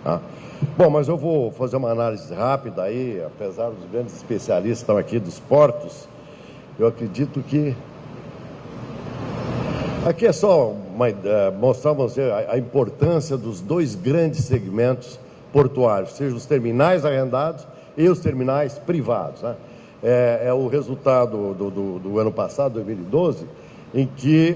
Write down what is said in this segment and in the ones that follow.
Tá? Bom, mas eu vou fazer uma análise rápida aí, apesar dos grandes especialistas que estão aqui dos portos, eu acredito que aqui é só mostrar você a importância dos dois grandes segmentos portuários, sejam os terminais arrendados e os terminais privados, né? É o resultado do ano passado, 2012, em que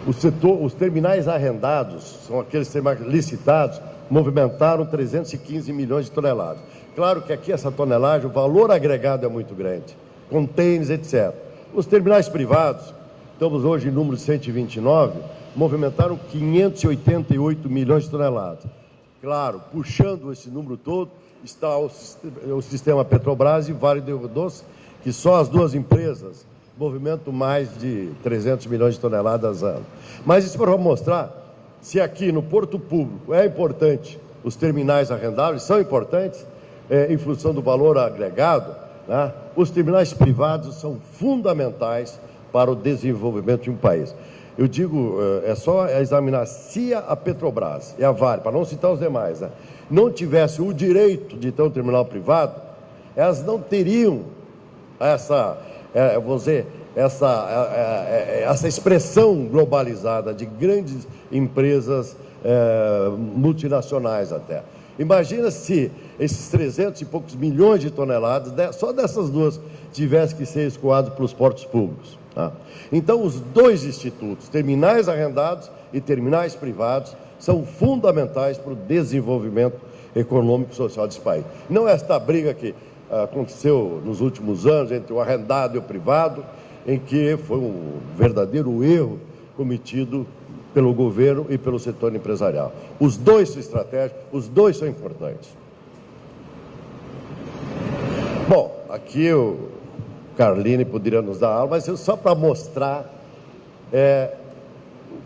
os terminais arrendados, são aqueles terminais licitados, movimentaram 315 milhões de toneladas. Claro que aqui essa tonelagem, o valor agregado é muito grande, contêineres, etc. Os terminais privados, estamos hoje em número 129, movimentaram 588 milhões de toneladas. Claro, puxando esse número todo, está o sistema Petrobras e Vale do Rio Doce, que só as duas empresas movimentam mais de 300 milhões de toneladas ano. Mas isso para mostrar se aqui no Porto Público é importante, os terminais arrendados são importantes, em função do valor agregado, né? Os terminais privados são fundamentais para o desenvolvimento de um país. Eu digo, é só examinar se a Petrobras e a Vale, para não citar os demais, né, não tivessem o direito de ter um terminal privado, elas não teriam essa expressão globalizada de grandes empresas multinacionais até. Imagina se esses 300 e poucos milhões de toneladas, só dessas duas, tivessem que ser escoados pelos portos públicos. Tá? Então, os dois institutos, terminais arrendados e terminais privados, são fundamentais para o desenvolvimento econômico e social desse país. Não esta briga que aconteceu nos últimos anos entre o arrendado e o privado, em que foi um verdadeiro erro cometido pelo governo e pelo setor empresarial. Os dois são estratégicos, os dois são importantes. Bom, aqui o Carline poderia nos dar aula, mas só para mostrar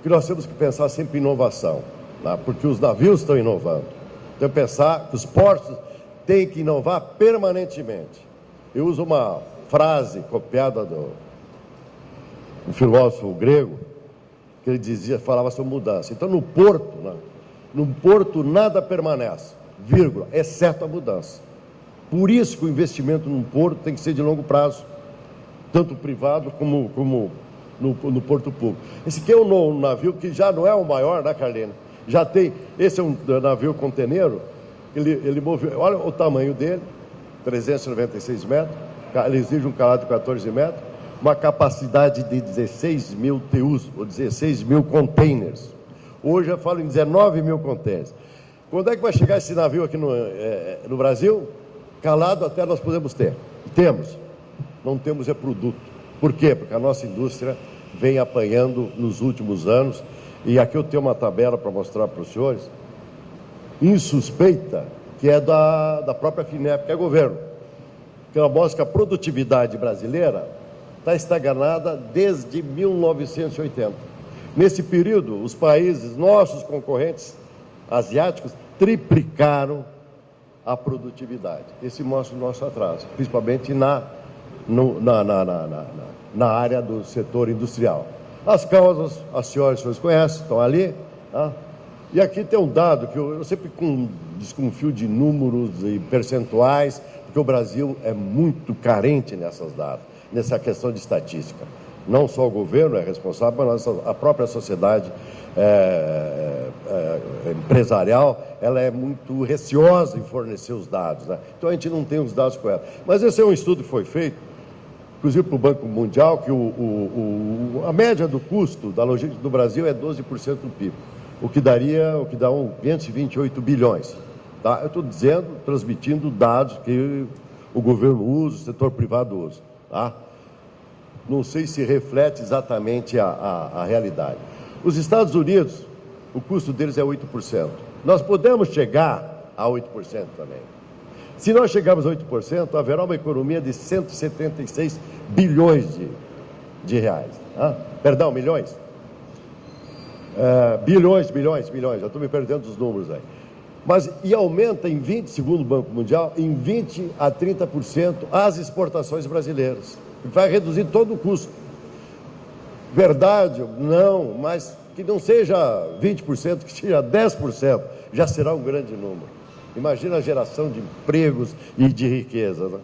que nós temos que pensar sempre em inovação, tá? Porque os navios estão inovando. Então, pensar que os portos têm que inovar permanentemente. Eu uso uma frase copiada do filósofo grego, que ele falava sobre mudança. Então, no porto nada permanece, vírgula, exceto a mudança. Por isso que o investimento num porto tem que ser de longo prazo, tanto privado como no porto público. Esse aqui é um navio que já não é o maior, né, Carlene? Já tem, esse é um navio conteneiro, ele moveu, olha o tamanho dele, 396 metros, ele exige um calado de 14 metros, uma capacidade de 16 mil TEUs, ou 16 mil containers. Hoje eu falo em 19 mil containers. Quando é que vai chegar esse navio aqui no Brasil? Calado até nós podemos ter. Temos. Não temos produto. Por quê? Porque a nossa indústria vem apanhando nos últimos anos, e aqui eu tenho uma tabela para mostrar para os senhores, insuspeita, que é da própria FINEP, que é governo, que ela mostra que a produtividade brasileira está estagnada desde 1980. Nesse período, os países, nossos concorrentes asiáticos, triplicaram a produtividade. Esse mostra o nosso atraso, principalmente na área do setor industrial. As causas, as senhoras conhecem, estão ali. Tá? E aqui tem um dado que eu sempre desconfio de números e percentuais, porque o Brasil é muito carente nessas dados, nessa questão de estatística. Não só o governo é responsável, mas a própria sociedade empresarial, ela é muito receosa em fornecer os dados, né? Então a gente não tem os dados corretos. Mas esse é um estudo que foi feito, inclusive para o Banco Mundial, que a média do custo da logística do Brasil é 12% do PIB, o que dá 528 bilhões. Tá? Eu estou transmitindo dados que o governo usa, o setor privado usa. Tá? Não sei se reflete exatamente a realidade. Os Estados Unidos, o custo deles é 8%. Nós podemos chegar a 8% também. Se nós chegarmos a 8%, haverá uma economia de 176 bilhões de reais. Ah, perdão, milhões? Bilhões, já estou me perdendo dos números aí. E aumenta em 20, segundo o Banco Mundial, em 20% a 30% as exportações brasileiras. Vai reduzir todo o custo. Verdade? Não, mas que não seja 20%, que seja 10%, já será um grande número. Imagina a geração de empregos e de riqueza, né?